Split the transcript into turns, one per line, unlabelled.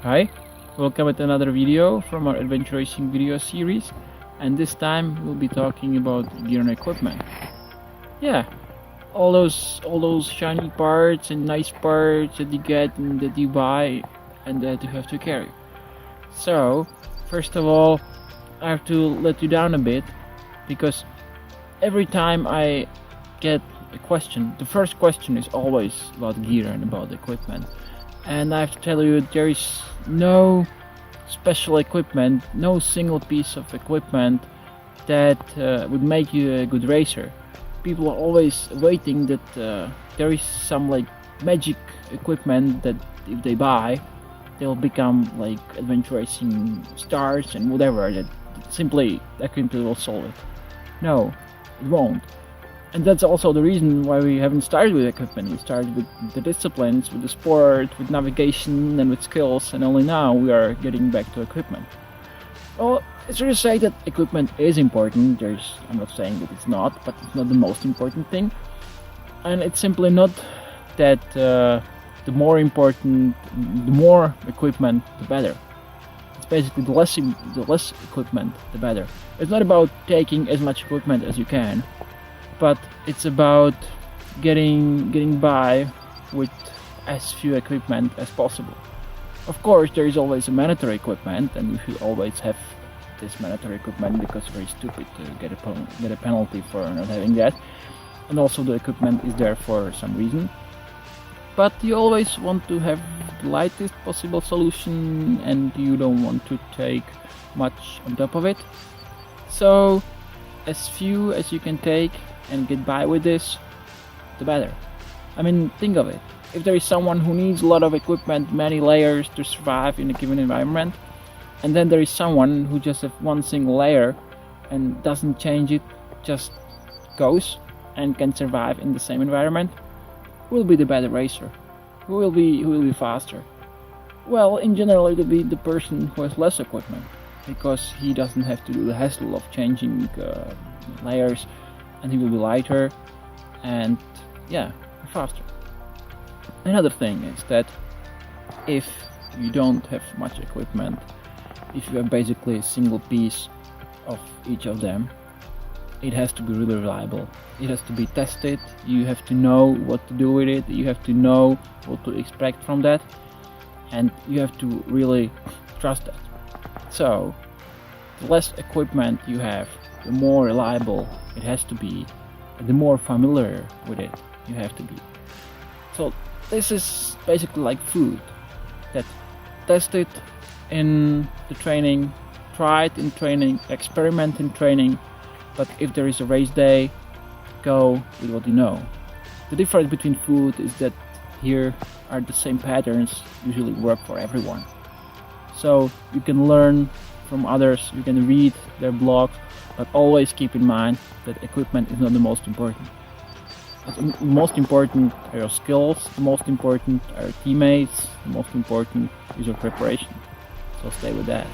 Hi, welcome to another video from our adventure racing video series, and this time we'll be talking about gear and equipment. Yeah, all those shiny parts and nice parts that you get and that you buy and that you have to carry. So, first of all, I have to let you down a bit because every time I get a question, the first question is always about gear and about equipment. And I have to tell you, there is no special equipment, no single piece of equipment that would make you a good racer. People are always waiting that there is some like magic equipment that if they buy, they'll become like adventure racing stars and whatever, that simply equipment will solve it. No, it won't. And that's also the reason why we haven't started with equipment. We started with the disciplines, with the sport, with navigation and with skills, and only now we are getting back to equipment. Well, it's true to say that equipment is important. I'm not saying that it's not, but it's not the most important thing. And it's simply not that the more equipment, the better. It's basically the less equipment, the better. It's not about taking as much equipment as you can, but it's about getting by with as few equipment as possible. Of course, there is always a mandatory equipment, and you should always have this mandatory equipment because it's very stupid to get a penalty for not having that. And also the equipment is there for some reason. But you always want to have the lightest possible solution, and you don't want to take much on top of it. So as few as you can take and get by with this, the better. I mean, think of it. If there is someone who needs a lot of equipment, many layers to survive in a given environment, and then there is someone who just has one single layer and doesn't change it, just goes and can survive in the same environment, who will be the better racer? Who will be faster? Well, in general, it will be the person who has less equipment, because he doesn't have to do the hassle of changing layers, and he will be lighter and faster. Another thing is that if you don't have much equipment, if you have basically a single piece of each of them, it has to be really reliable. It has to be tested. You have to know what to do with it. You have to know what to expect from that, and you have to really trust that. So the less equipment you have, the more reliable it has to be, and the more familiar with it you have to be. So this is basically like food, that test it in the training, try it in training, experiment in training, but if there is a race day, go with what you know. The difference between food is that here are the same patterns usually work for everyone. So you can learn from others, you can read their blogs, but always keep in mind that equipment is not the most important. The most important are your skills, the most important are your teammates, the most important is your preparation. So stay with that.